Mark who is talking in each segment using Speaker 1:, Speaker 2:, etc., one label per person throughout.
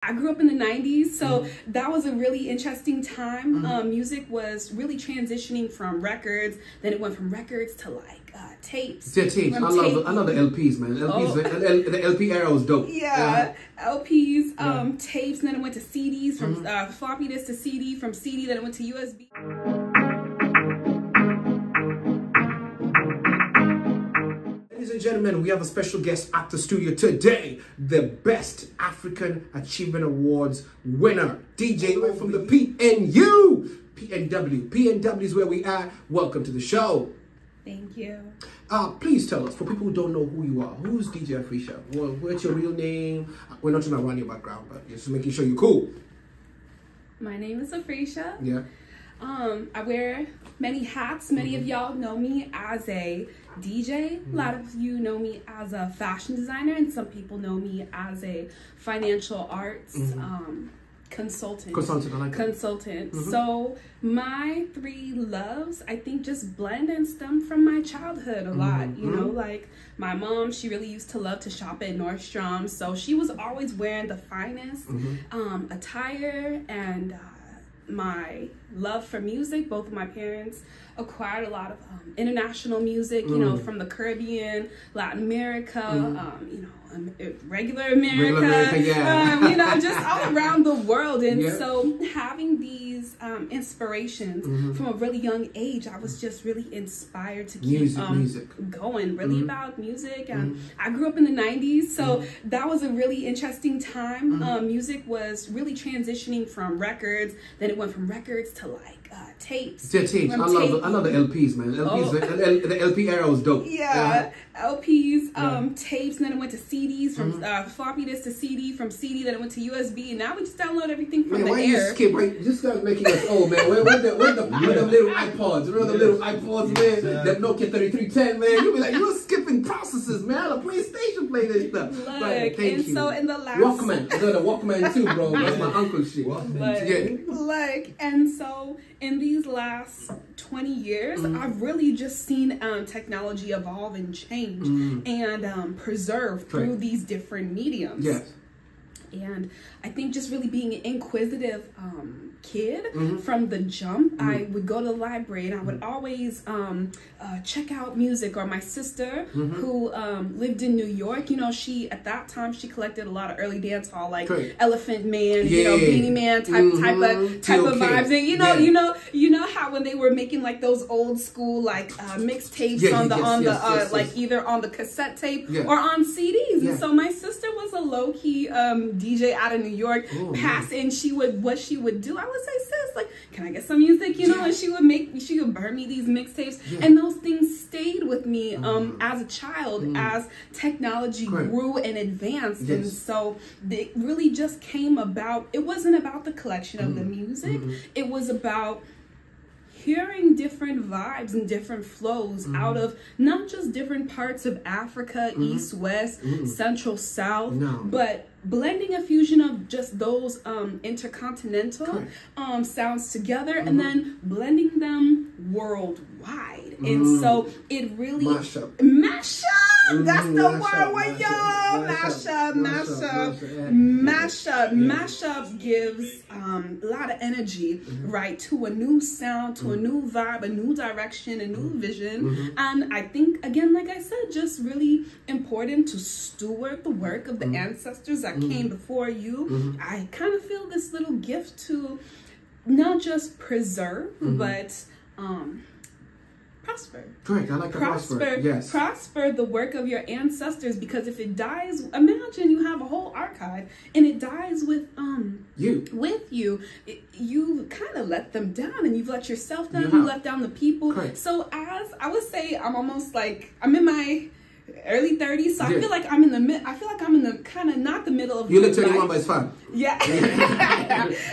Speaker 1: I grew up in the 90s, so that was a really interesting time. Music was really transitioning from records, then it went from records to like tapes.
Speaker 2: Yeah, tapes. I love the LPs, man. LPs, the LP era was dope.
Speaker 1: Yeah, LPs, tapes, and then it went to CDs, from floppy disk to CD, from CD, then it went to USB.
Speaker 2: Ladies and gentlemen, we have a special guest at the studio today. The Best African Achievement Awards winner, DJ from the PNU. PNW is where we are. Welcome to the show.
Speaker 1: Thank you.
Speaker 2: Please tell us, for people who don't know who you are, who's DJ Afreesha? What's your real name? We're not trying to run your background, but just making sure you're cool.
Speaker 1: My name is Afreesha.
Speaker 2: Yeah.
Speaker 1: I wear many hats. Many of y'all know me as a DJ. A lot of you know me as a fashion designer, and some people know me as a financial arts consultant.
Speaker 2: Consultant, I like that.
Speaker 1: Consultant. So my three loves, I think, just blend and stem from my childhood a lot. You know, like my mom, she really used to love to shop at Nordstrom, so she was always wearing the finest attire, and my love for music, both of my parents acquired a lot of international music, you know, from the Caribbean, Latin America, you know, regular America, you know, just all around the world. And so having these inspirations from a really young age, I was just really inspired to keep going, really about music. And I grew up in the 90s, so that was a really interesting time. Music was really transitioning from records, then it went from records to like tapes.
Speaker 2: Yeah, tapes. I love the LPs, man. LPs, the LP era was dope.
Speaker 1: Yeah, LPs, tapes, and then it went to CDs, from floppy disk to CD, from CD, then it went to USB, and now we just download everything from the air.
Speaker 2: You skip? This guy's making us old, man. Where the little iPods? Remember the little iPods, man? That Nokia 3310, man. You'll be like, you're skipping processes, man. The PlayStation play this stuff.
Speaker 1: Look,
Speaker 2: right,
Speaker 1: and so in the last
Speaker 2: Walkman. I got a Walkman too, bro. That's my uncle's shit.
Speaker 1: Look, and so in these last 20 years, I've really just seen technology evolve and change and preserve through these different mediums.
Speaker 2: Yes.
Speaker 1: And I think just really being an inquisitive kid from the jump, I would go to the library and I would always check out music. Or my sister, who lived in New York, you know, she at that time she collected a lot of early dance hall, like Elephant Man, you know, Beanie Man type of vibes. And you know how when they were making like those old school like mixtapes on the like either on the cassette tape or on CDs. And so my sister was a low key DJ out of New York, and what she would do, I would say, sis, like, can I get some music, you know? And she would burn me these mixtapes, and those things stayed with me as a child, as technology grew and advanced. And so it really just came about, it wasn't about the collection of the music, it was about hearing different vibes and different flows out of not just different parts of Africa, East, West, Central, South, but blending a fusion of just those intercontinental sounds together and then blending them worldwide. And so it really mash up. That's the word with y'all. Mash up gives a lot of energy, right, to a new sound, to a new vibe, a new direction, a new vision. And I think, again, like I said, just really important to steward the work of the ancestors that came before you. I kind of feel this little gift to not just preserve, but prosper.
Speaker 2: Correct. I like prosper. Yes.
Speaker 1: Prosper the work of your ancestors, because if it dies, imagine you have a whole archive and it dies with you. You kind of let them down, and you've let yourself down. You let down the people. Correct. So as I would say, I'm almost like I'm in my early 30s, so I feel like I'm in the I feel like I'm in the kind of not the middle of.
Speaker 2: You look 21, but it's fine.
Speaker 1: Yeah,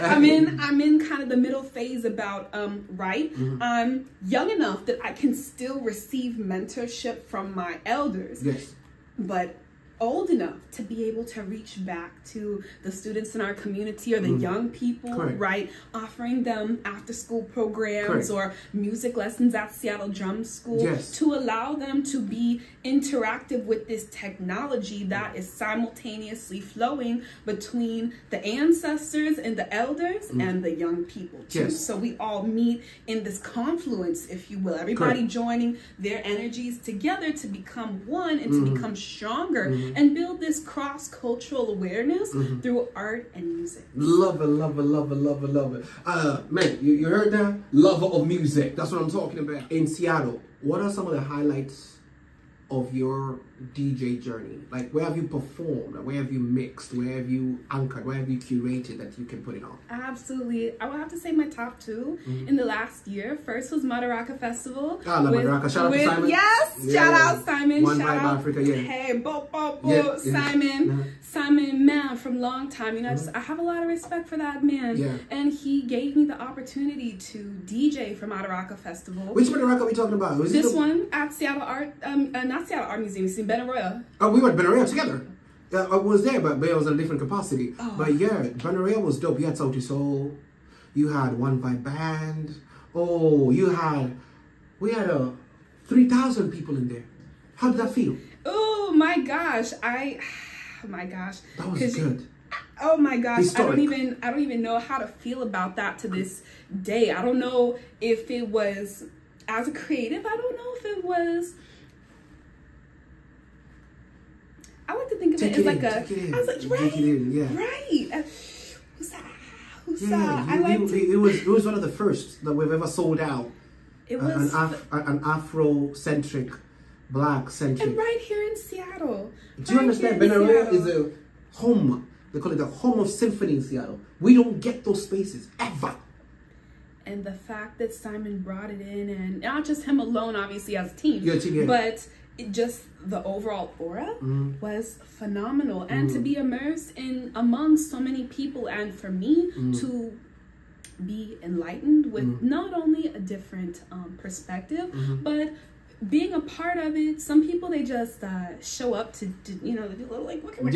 Speaker 1: I'm in kind of the middle phase about I'm young enough that I can still receive mentorship from my elders.
Speaker 2: Yes.
Speaker 1: But old enough to be able to reach back to the students in our community or the young people, right? Offering them after school programs or music lessons at Seattle Drum School to allow them to be interactive with this technology that is simultaneously flowing between the ancestors and the elders and the young people too. So we all meet in this confluence, if you will, everybody joining their energies together to become one and to become stronger and build this cross-cultural awareness through art and music.
Speaker 2: Love it, love it, love it, love it, love it. Man, you heard that? Lover of music. That's what I'm talking about. In Seattle, what are some of the highlights of your DJ journey? Like, where have you performed? Where have you mixed? Where have you anchored? Where have you curated that you can put it on?
Speaker 1: Absolutely. I would have to say my top two in the last year. First was Madaraka Festival.
Speaker 2: I love Madaraka. Shout out to Simon.
Speaker 1: Yes. Shout out Simon.
Speaker 2: One
Speaker 1: Shout
Speaker 2: Vibe
Speaker 1: out
Speaker 2: Africa,
Speaker 1: Hey, Simon. Simon, man, from long time. You know, I have a lot of respect for that man. And he gave me the opportunity to DJ for Madaraka Festival.
Speaker 2: Which Madaraka are we talking about? Was
Speaker 1: this one at Seattle Art, not Seattle Art Museum, it's in Benaroya.
Speaker 2: Oh, we went to Benaroya together. I was there, but it was in a different capacity. But yeah, Benaroya was dope. You had Sauti Soul. You had One Vibe Band. Oh, we had 3,000 people in there. How did that feel?
Speaker 1: Oh my gosh, oh my gosh.
Speaker 2: That was good.
Speaker 1: Oh my gosh,
Speaker 2: Historic.
Speaker 1: I don't even know how to feel about that to this day. I don't know if it was, as a creative, I don't know if it was, I like to think of it as like I was like, right. Who's that?
Speaker 2: It was one of the first that we've ever sold out.
Speaker 1: It was
Speaker 2: an Afro-centric, Black-centric.
Speaker 1: And right here in Seattle.
Speaker 2: Do you understand? Benaroya is a home. They call it the home of symphony in Seattle. We don't get those spaces, ever.
Speaker 1: And the fact that Simon brought it in, and not just him alone, obviously, as a team, but just the overall aura was phenomenal. And to be immersed in among so many people, and for me to be enlightened with not only a different perspective, but being a part of it. Some people, they just show up to you know, they do a little like and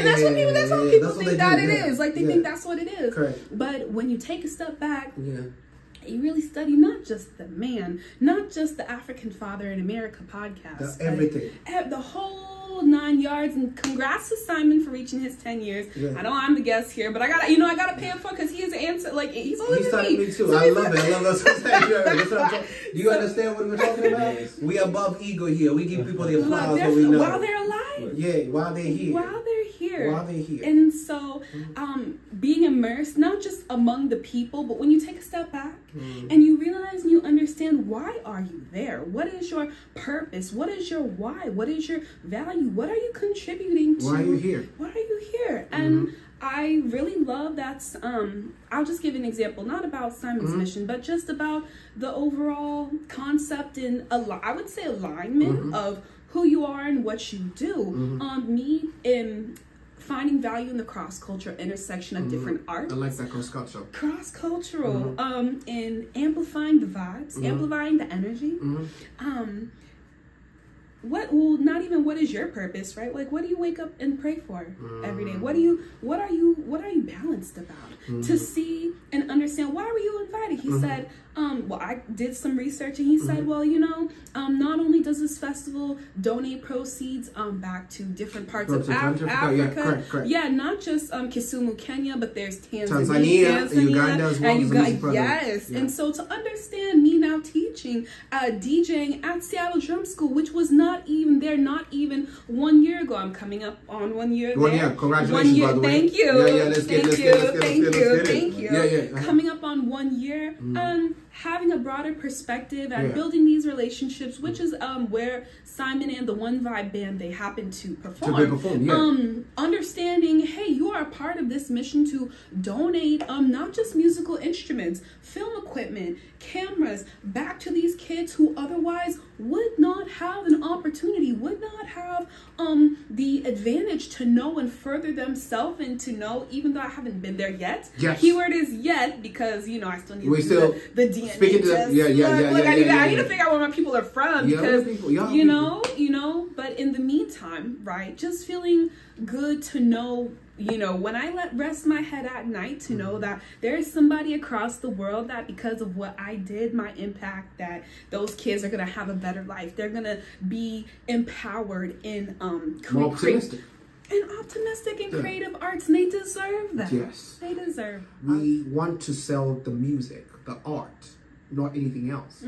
Speaker 1: that's what people think that it is. Like, they think that's what it is.
Speaker 2: Correct.
Speaker 1: But when you take a step back, you really study not just the man, not just the African Father in America podcast,
Speaker 2: everything,
Speaker 1: the whole 9 yards. And congrats to Simon for reaching his 10 years. I know I'm the guest here, but I gotta pay him for, because he is an answer. Like, he's older than me.
Speaker 2: Me too. I love it. I love that. You understand what we're talking about? We above ego here. We give people the applause when we know
Speaker 1: while they're alive.
Speaker 2: Yeah, while they're here.
Speaker 1: While they're here. And so, being immersed not just among the people, but when you take a step back and you realize and you understand, why are you there? What is your purpose? What is your why? What is your value? What are you contributing to?
Speaker 2: Why are you here?
Speaker 1: Why are you here? And I really love that. I'll just give an example, not about Simon's mission, but just about the overall concept and I would say alignment of who you are and what you do. Me in finding value in the cross-cultural intersection of different art.
Speaker 2: I like that cross-cultural.
Speaker 1: Cross-cultural, in amplifying the vibes, amplifying the energy. Not even what is your purpose, right? Like, what do you wake up and pray for every day? What are you balanced about? To see and understand, why were you invited? He said, well, I did some research, and he said, well, you know, not only does this festival donate proceeds back to different parts of Africa, not just Kisumu, Kenya, but there's Tanzania,
Speaker 2: Uganda as well.
Speaker 1: And so to understand, me now teaching DJing at Seattle Drum School, which was not even 1 year ago. I'm coming up on 1 year there.
Speaker 2: 1 year, congratulations, by the way.
Speaker 1: Thank you. Thank you.
Speaker 2: Yeah.
Speaker 1: Coming up on 1 year, having a broader perspective and building these relationships, which is where Simon and the One Vibe Band, they happen to perform. Understanding, hey, you are a part of this mission to donate not just musical instruments, film equipment, cameras, back to these kids who otherwise would not have an opportunity, would not have the advantage to know and further themselves, and to know, even though I haven't been there yet. Keyword is yet, because, you know, I still need to do the me.
Speaker 2: Speaking to them,
Speaker 1: I need to figure out where my people are from because you know. But in the meantime, right, just feeling good to know, you know, when I rest my head at night, to know that there is somebody across the world that because of what I did, my impact, that those kids are gonna have a better life. They're gonna be empowered in
Speaker 2: more optimistic.
Speaker 1: And optimistic and creative arts, and they deserve that.
Speaker 2: Yes.
Speaker 1: They deserve.
Speaker 2: We want to sell the music, the art, not anything else.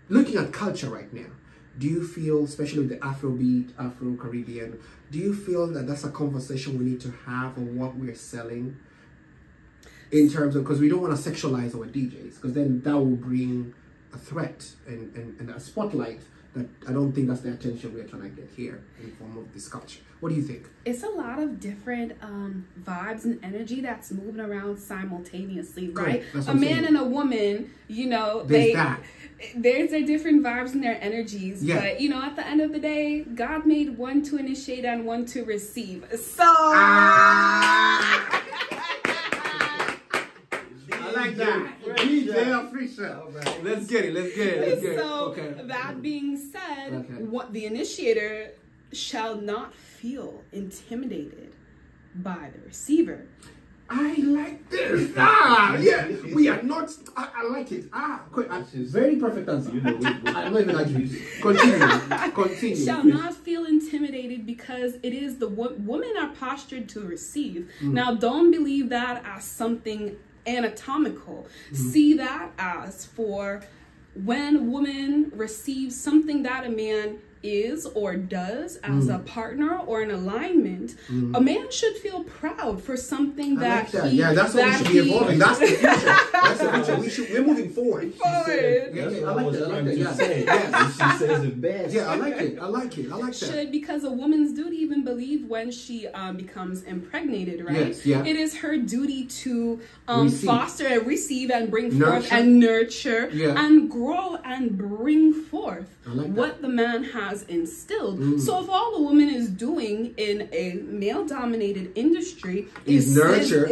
Speaker 2: Looking at culture right now, do you feel, especially with the Afrobeat, Afro-Caribbean, do you feel that that's a conversation we need to have on what we're selling? In terms of, because we don't want to sexualize our DJs, because then that will bring a threat and a spotlight that I don't think that's the attention we're trying to get here in the form of this culture. What do you think?
Speaker 1: It's a lot of different vibes and energy that's moving around simultaneously, right? A man and a woman, you know, there's their different vibes and their energies. Yeah. But, you know, at the end of the day, God made one to initiate and one to receive. So...
Speaker 2: I like that. DJ Afreesha. Right. Let's get it.
Speaker 1: So, that being said, what the initiator shall not feel intimidated by the receiver.
Speaker 2: I like this. Yeah. We are not. I like it. Very perfect answer. I'm not even arguing. Continue.
Speaker 1: Shall not feel intimidated because it is the women are postured to receive. Now, don't believe that as something anatomical. See that as for when a woman receives something that a man is or does as a partner or an alignment, a man should feel proud for something that he...
Speaker 2: Yeah, that's what we should be evolving. That's the future. That's the future. We're moving forward.
Speaker 1: I
Speaker 3: like that. She says it best.
Speaker 2: Yeah, I like that.
Speaker 1: Should, because a woman's duty, even believe when she becomes impregnated, right?
Speaker 2: Yes, yeah.
Speaker 1: It is her duty to foster and receive and bring forth and nurture and grow and bring forth what the man has instilled. So if all a woman is doing in a male-dominated industry is nurture,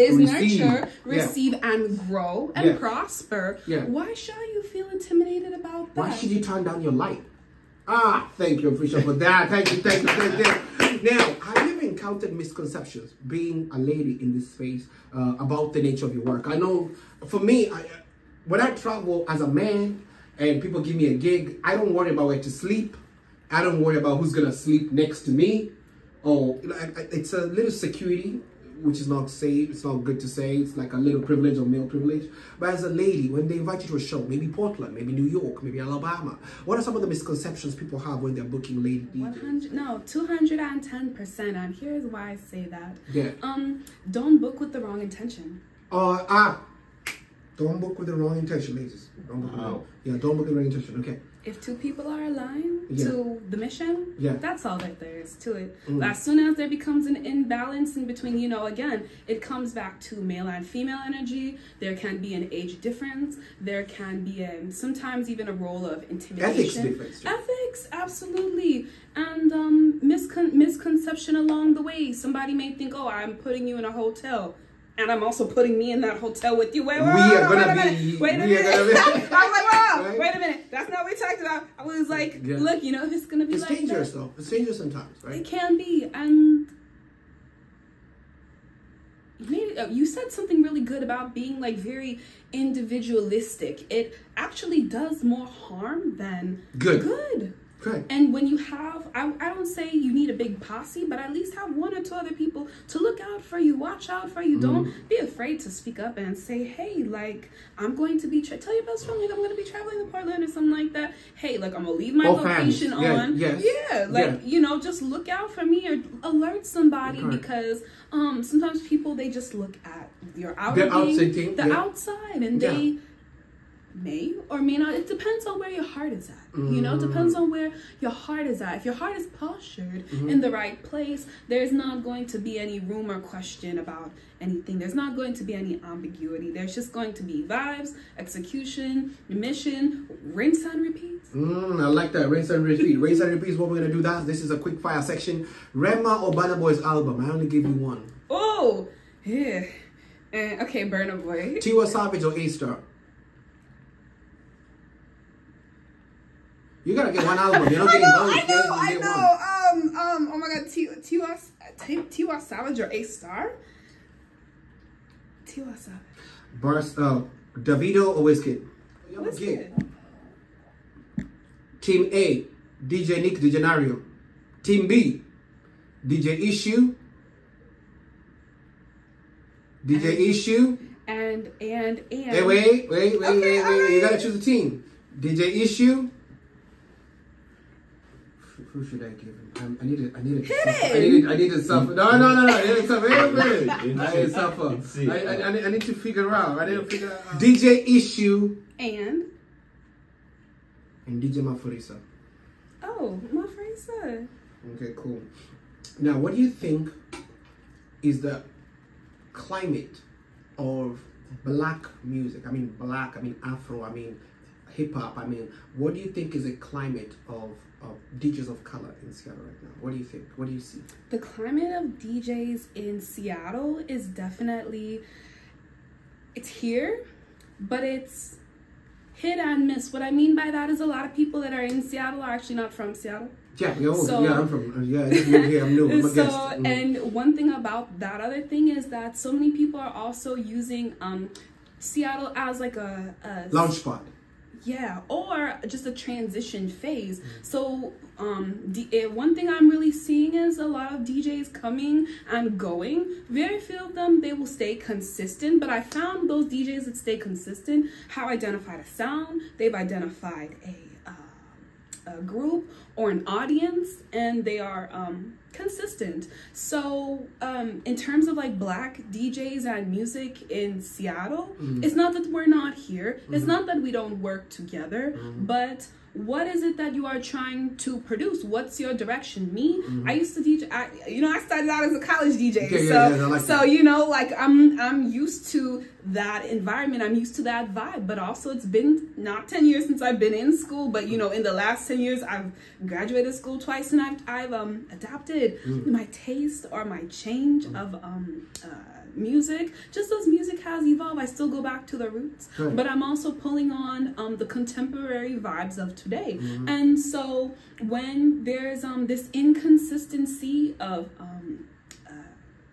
Speaker 1: receive, and grow and prosper, why shall you feel intimidated about that?
Speaker 2: Why should you turn down your light? Thank you, Afreesha, for that. Thank you. Now, have you ever encountered misconceptions being a lady in this space about the nature of your work? I know, for me, when I travel as a man and people give me a gig, I don't worry about where to sleep. I don't worry about who's gonna sleep next to me. It's a little security, which is not safe. It's not good to say. It's like a little privilege or male privilege. But as a lady, when they invite you to a show, maybe Portland, maybe New York, maybe Alabama, what are some of the misconceptions people have when they're booking lady DJs?
Speaker 1: 210%. And here's why I say that.
Speaker 2: Yeah.
Speaker 1: Don't book with the wrong intention.
Speaker 2: Don't book with the wrong intention, ladies. Don't book don't book with the wrong intention. Okay.
Speaker 1: If two people are aligned to the mission, that's all that there is to it. But as soon as there becomes an imbalance in between, you know, again, it comes back to male and female energy. There can be an age difference. There can be sometimes even a role of intimidation. Ethics, absolutely. And misconception along the way. Somebody may think, oh, I'm putting you in a hotel. And I'm also putting me in that hotel with you. Wait a minute. I was like, wow, wait a minute. That's not what we talked about. I was like, look, you know, if it's going to be like
Speaker 2: dangerous, though. It's dangerous sometimes, right?
Speaker 1: It can be. And you said something really good about being like very individualistic. It actually does more harm than good. And when you have, I don't say you need a big posse, but at least have one or two other people to look out for you, watch out for you. Don't be afraid to speak up and say, hey, like, I'm going to be, tell your best friend, like, I'm going to be traveling to Portland or something like that. Hey, like, I'm going to leave my location on. You know, just look out for me or alert somebody because sometimes people, they just look at your outside and they may or may not. It depends on where your heart is at. You know, it depends on where your heart is at. If your heart is postured in the right place, there's not going to be any room or question about anything. There's not going to be any ambiguity. There's just going to be vibes, execution, mission, rinse and repeat.
Speaker 2: I like that. Rinse and repeat. Rinse and repeat is what we're going to do. This is a quick fire section. Rema or Burna Boy's album? I only give you one.
Speaker 1: Oh, yeah. Okay, Burna Boy.
Speaker 2: Tiwa Savage or A-Star? gotta get one album. You're not getting both.
Speaker 1: I know. Oh my God, Tiwa Savage or A Star? Tiwa Savage.
Speaker 2: Davido or Wizkid?
Speaker 1: Wizkid.
Speaker 2: Team A, DJ Nick DeGenario. Team B, DJ Issue. DJ Issue.
Speaker 1: And.
Speaker 2: Hey, wait. You gotta choose a team. DJ Issue. Who should I give him? I need to suffer. No. I need to suffer. I need to suffer. I need to figure out. DJ Issue.
Speaker 1: And
Speaker 2: DJ Afreesha.
Speaker 1: Oh, Afreesha.
Speaker 2: Okay, cool. Now, what do you think is the climate of black music? I mean Afro, I mean hip hop. What do you think is a climate of DJs of color in Seattle right now? What do you think? What do you see?
Speaker 1: The climate of DJs in Seattle is definitely, it's here, but it's hit and miss. What I mean by that is a lot of people that are in Seattle are actually not from Seattle.
Speaker 2: Yeah, I'm from. I just moved here. I'm new. I'm a guest.
Speaker 1: And one thing about that other thing is that so many people are also using Seattle as like a
Speaker 2: lounge spot.
Speaker 1: Yeah, or just a transition phase. So one thing I'm really seeing is a lot of DJs coming and going. Very few of them, they will stay consistent, but I found those DJs that stay consistent have identified a sound, they've identified a group or an audience, and they are consistent. So in terms of like black DJs and music in Seattle, it's not that we're not here, it's not that we don't work together, but what is it that you are trying to produce? What's your direction? Me, I used to DJ. I started out as a college DJ, I'm used to that environment. I'm used to that vibe. But also, it's been not 10 years since I've been in school. But in the last 10 years, I've graduated school twice, and I've adapted my taste or my change of music. Just as music has evolved, I still go back to the roots, but I'm also pulling on the contemporary vibes of today. And so when there's this inconsistency of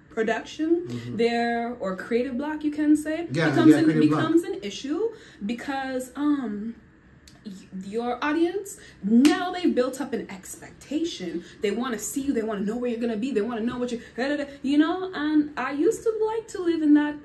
Speaker 1: production there, or creative block, you can say, becomes an issue, because your audience, now they've built up an expectation. They want to see you, they want to know where you're gonna be, they want to know what and I used to like to live in that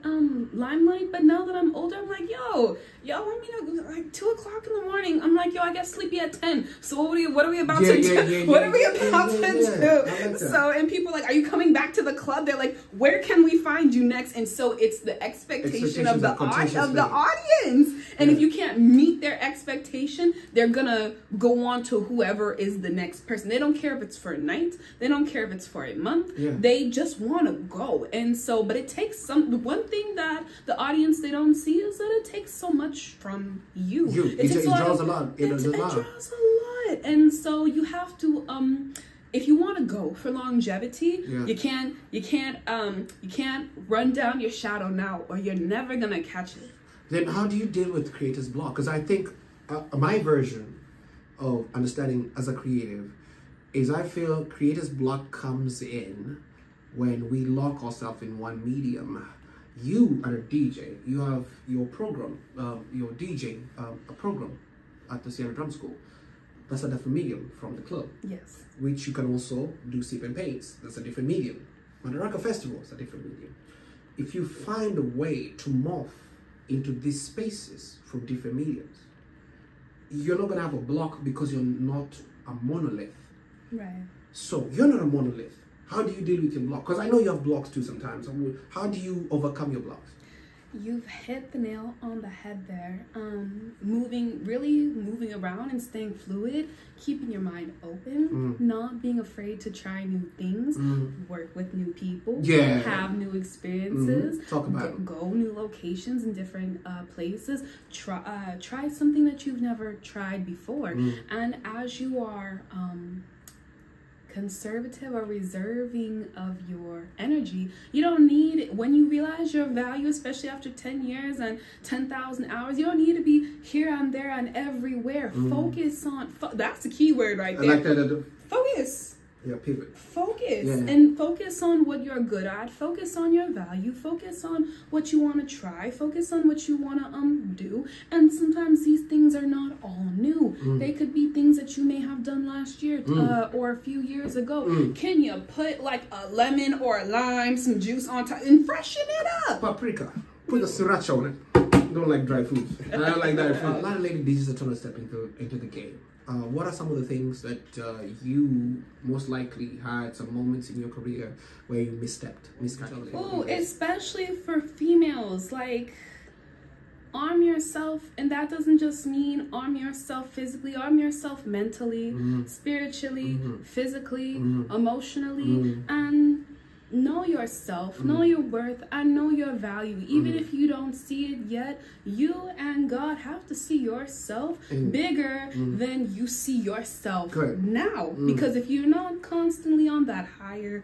Speaker 1: limelight, but now that I'm older, I'm like, yo, like 2 o'clock in the morning, I'm like, I get sleepy at 10, so what are we about to do? What are we about to do? So, and people are like, are you coming back to the club? They're like, where can we find you next? And so it's the expectation of the audience, and if you can't meet their expectation, they're gonna go on to whoever is the next person. They don't care if it's for a night, they don't care if it's for a month, they just want to go. And so, but it takes one thing that the audience, they don't see, is that it takes so much from you. It draws a lot. It draws a lot. And so you have to if you want to go for longevity, you can't run down your shadow now, or you're never gonna catch it.
Speaker 2: Then how do you deal with creator's block? Because I think my version of understanding as a creative is, I feel creator's block comes in when we lock ourselves in one medium. You are a DJ, you have your program, your DJ, a program at the Seattle Drum School. That's a different medium from the club.
Speaker 1: Yes.
Speaker 2: Which you can also do sip and paints. That's a different medium. Madaraka Festival is a different medium. If you find a way to morph into these spaces from different mediums, you're not going to have a block, because you're not a monolith.
Speaker 1: Right.
Speaker 2: So you're not a monolith. How do you deal with your block? Because I know you have blocks too sometimes. How do you overcome your blocks?
Speaker 1: You've hit the nail on the head there. Moving around and staying fluid, keeping your mind open, not being afraid to try new things, work with new people, have new experiences,
Speaker 2: talk about
Speaker 1: go new locations in different places, try something that you've never tried before. And as you are conservative or reserving of your energy. You don't need, when you realize your value, especially after 10 years and 10,000 hours, you don't need to be here and there and everywhere. Focus on, that's the key word right there.
Speaker 2: I like that.
Speaker 1: Focus.
Speaker 2: Yeah, pivot.
Speaker 1: Focus. And focus on what you're good at. Focus on your value. Focus on what you want to try. Focus on what you want to do. And sometimes these things are not all new. They could be things that you may have done last year or a few years ago. Can you put like a lemon or a lime, some juice on top and freshen it up?
Speaker 2: Paprika. Put the sriracha on it. I don't like dry food. I don't like dry food. A lot of lady DJs are trying to step into the game. What are some of the things that you most likely had some moments in your career where you misstepped?
Speaker 1: Oh, especially for females, like arm yourself, and that doesn't just mean arm yourself physically, arm yourself mentally, spiritually, physically, emotionally, and know yourself, know your worth, and know your value. Even if you don't see it yet, you and God have to see yourself bigger than you see yourself now. Because if you're not constantly on that higher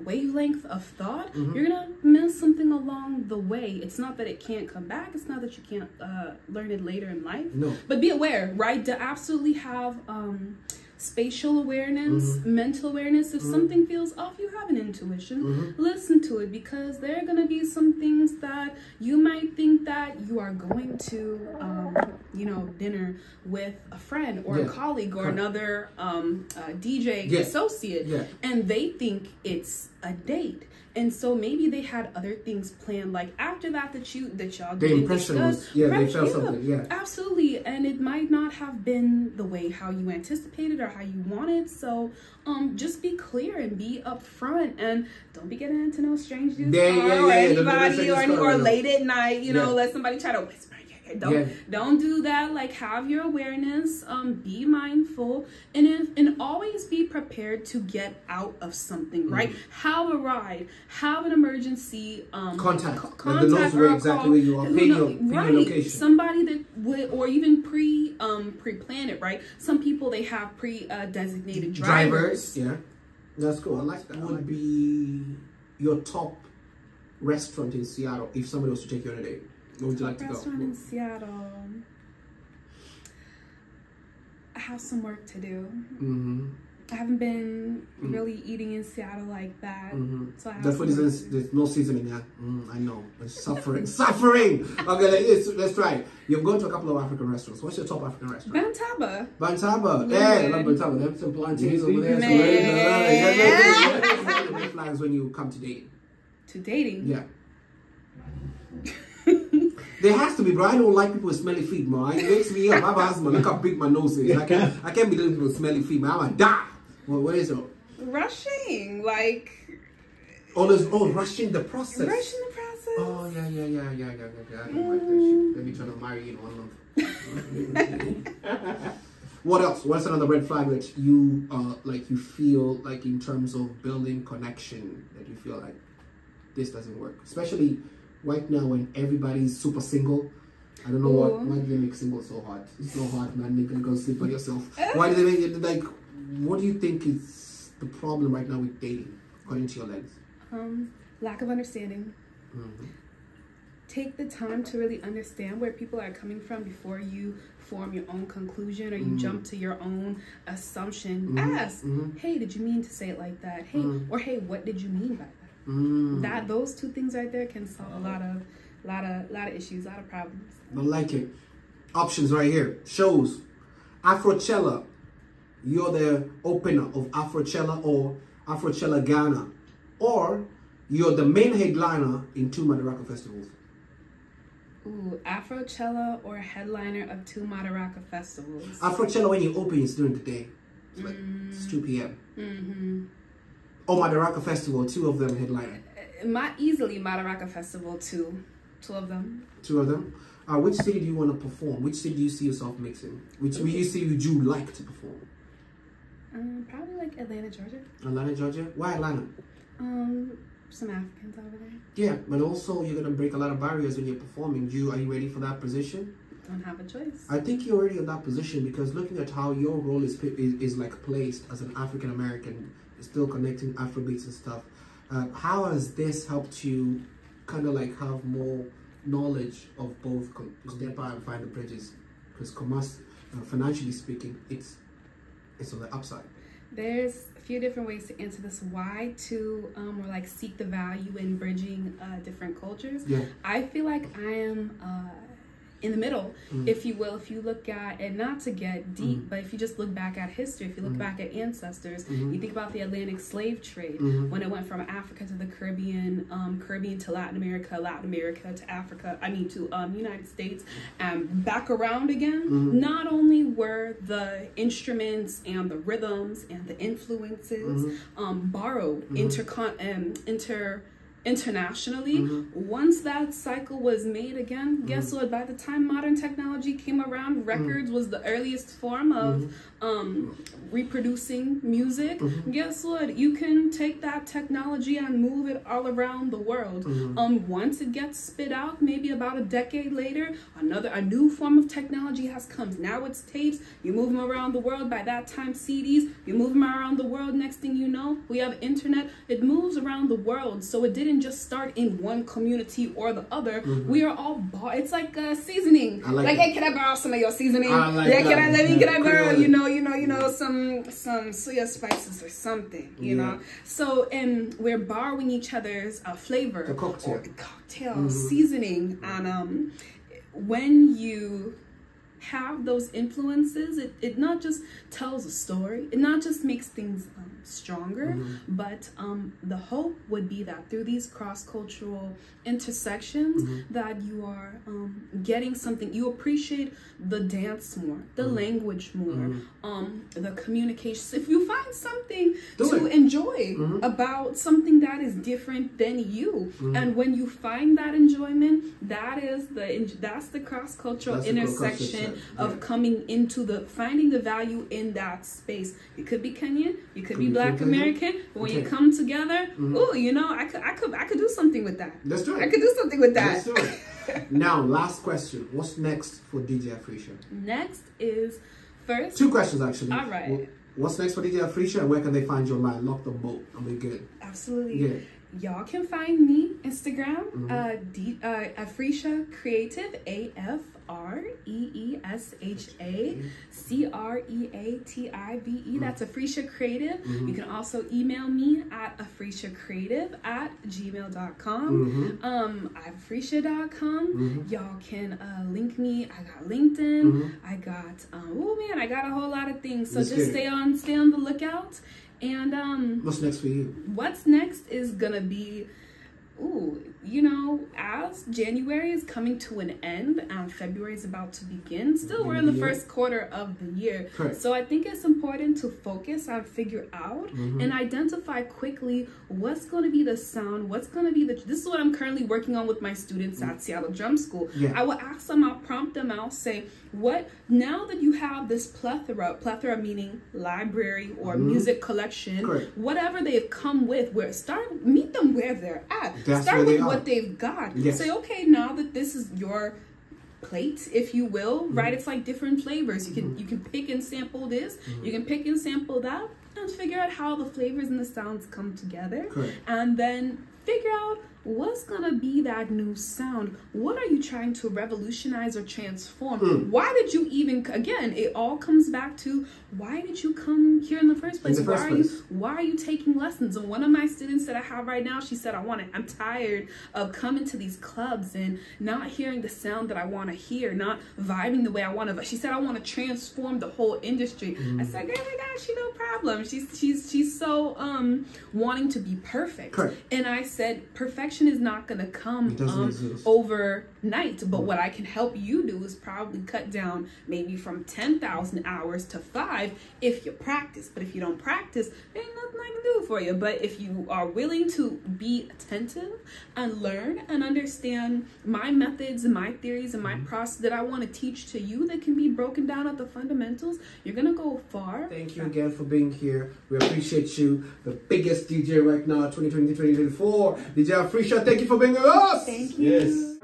Speaker 1: wavelength of thought, you're gonna miss something along the way. It's not that it can't come back. It's not that you can't learn it later in life. No. But be aware, right? To absolutely have spatial awareness, mental awareness. If something feels off, you have an intuition. Listen to it, because there are going to be some things that you might think that you are going to, you know, dinner with a friend or a colleague or another DJ associate, and they think it's a date. And so maybe they had other things planned, like after that y'all didn't discuss.
Speaker 2: They felt something.
Speaker 1: Absolutely. And it might not have been the way how you anticipated or how you wanted. So just be clear and be upfront, and don't be getting into no strange dude's car or anybody or late at night, you know, let somebody try to whisper. Don't do that. Like, have your awareness, be mindful, and always be prepared to get out of something, right? Have a ride, have an emergency contact
Speaker 2: or exactly where you are, pay your location.
Speaker 1: Somebody that would, or even pre-plan it, right? Some people, they have designated drivers.
Speaker 2: Yeah, that's cool. I like that. What would be your top restaurant in Seattle if somebody was to take you on a date? Where would you like to go?
Speaker 1: Restaurant in Seattle. I have some work to do. I haven't been really eating in Seattle like that. So I have
Speaker 2: there's no seasoning there. I know. It's suffering. Suffering! Okay, let's try it. You've gone to a couple of African restaurants. What's your top African restaurant?
Speaker 1: Bantaba.
Speaker 2: Bantaba. Yeah, I love Bantaba. They have some plantains over there. So red flags when you come to dating.
Speaker 1: To dating?
Speaker 2: Yeah. There has to be, bro. I don't like people with smelly feet, man. It wakes me up. I have asthma. Look how big my nose is. I can't be living with smelly feet, man. I'm gonna die. What is it?
Speaker 1: Rushing, like.
Speaker 2: Rushing the process.
Speaker 1: Rushing the process.
Speaker 2: Oh yeah. I don't like that shit. They be trying to marry you in 1 month. What else? What's another red flag that you you feel like in terms of building connection that you feel like this doesn't work, especially right now when everybody's super single? I don't know why do they make single so hard? It's so hard, man. You're gonna go sleep by yourself. Why do they make it like? What do you think is the problem right now with dating, according to your lens?
Speaker 1: Lack of understanding. Take the time to really understand where people are coming from before you form your own conclusion or you jump to your own assumption. Ask, hey, did you mean to say it like that? Hey, or hey, what did you mean by that? Those two things right there can solve a lot of issues, a lot of problems.
Speaker 2: I like it. Options right here. Shows. Afrochella. You're the opener of Afrochella or Afrochella Ghana. Or you're the main headliner in 2 Madaraka festivals.
Speaker 1: Ooh, Afrochella or headliner of 2 Madaraka festivals.
Speaker 2: Afrochella, when you open, it's during the day. It's like it's 2 p.m. Or Madaraka Festival, 2 of them headliner.
Speaker 1: Easily Madaraka Festival, 2 of them.
Speaker 2: 2 of them. Which city do you want to perform? Which city do you see yourself mixing? Which city would you like to perform?
Speaker 1: Probably like Atlanta, Georgia.
Speaker 2: Atlanta, Georgia? Why Atlanta?
Speaker 1: Some Africans over there.
Speaker 2: Yeah, but also you're gonna break a lot of barriers when you're performing. Are you ready for that position?
Speaker 1: don't have a choice.
Speaker 2: I think you're already in that position because looking at how your role is like placed as an African American, still connecting Afrobeats and stuff. How has this helped you kind of like have more knowledge of both step out and find the bridges? Because financially speaking, it's on the upside. There's
Speaker 1: a few different ways to answer this. Why to or like seek the value in bridging different cultures.
Speaker 2: Yeah.
Speaker 1: I feel like I am in the middle, if you will. If you look at, and not to get deep, but if you just look back at history, if you look back at ancestors, you think about the Atlantic slave trade, when it went from Africa to the Caribbean, Caribbean to Latin America to Africa, to United States, and back around again. Not only were the instruments and the rhythms and the influences borrowed internationally, once that cycle was made again, guess what? By the time modern technology came around, records was the earliest form of reproducing music. Guess what? You can take that technology and move it all around the world. Once it gets spit out, maybe about a decade later, a new form of technology has come. Now it's tapes. You move them around the world. By that time, CDs. You move them around the world. Next thing you know, we have internet. It moves around the world. So it didn't just start in one community or the other. We are all it's like seasoning. Like, hey, can I borrow some of your seasoning? Can I borrow, some soya spices or something, you know? So, and we're borrowing each other's flavor.
Speaker 2: The cocktail.
Speaker 1: Or the cocktail seasoning. And when you have those influences, it not just tells a story, it not just makes things stronger, but the hope would be that through these cross-cultural intersections that you are getting something. You appreciate the dance more, the language more, the communication. So if you find something to enjoy about something that is different than you, and when you find that enjoyment, that's the cross-cultural intersection of coming into finding the value in that space. You could be Kenyan, you could be Black American, but when you come together, I could do something with that.
Speaker 2: Let's do it.
Speaker 1: I could do something with that.
Speaker 2: Let's do it. Now, last question. What's next for DJ Afreesha?
Speaker 1: Next is first.
Speaker 2: 2 questions actually.
Speaker 1: All right.
Speaker 2: What's next for DJ Afreesha, and where can they find you online? Lock them both, and we're good.
Speaker 1: Absolutely.
Speaker 2: Yeah.
Speaker 1: Y'all can find me Instagram, Afreesha Creative, AFREESHA CREATIVE. That's Afreesha Creative. You can also email me at AfreeshaCreative@gmail.com. Afreesha.com. Y'all can link me. I got LinkedIn. I got I got a whole lot of things. So just stay on the lookout. And
Speaker 2: what's next for you?
Speaker 1: What's next is gonna be, as January is coming to an end and February is about to begin, still we're in the first quarter of the year. Correct. So I think it's important to focus and figure out and identify quickly what's going to be the sound, what's going to be this is what I'm currently working on with my students at Seattle Drum School. I will ask them, I'll prompt them, I'll say, now that you have this plethora meaning library or music collection, whatever they've come with, meet them where they're at. Start with what they've got. Say, okay, now that this is your plate, if you will, right? It's like different flavors. You can pick and sample this. You can pick and sample that, and figure out how the flavors and the sounds come together. And then figure out what's gonna be that new sound. What are you trying to revolutionize or transform? Why did you even, again, it all comes back to, why did you come here in the first place? Why are you taking lessons? And one of my students that I have right now, she said, I'm tired of coming to these clubs and not hearing the sound that I want to hear, not vibing the way I want to. She said, I want to transform the whole industry. I said, girl, I got you, no problem. She's so wanting to be perfect. And I said, perfection is not going to come overnight, but what I can help you do is probably cut down maybe from 10,000 hours to 5 if you practice. But if you don't practice, there ain't nothing I can do for you. But if you are willing to be attentive and learn and understand my methods and my theories and my process that I want to teach to you that can be broken down at the fundamentals, you're going to go far. Thank
Speaker 2: you again for being here. We appreciate you. The biggest DJ right now, 2020-2024. DJ Afreesha, thank you for being with us.
Speaker 1: Thank you.
Speaker 3: Yes.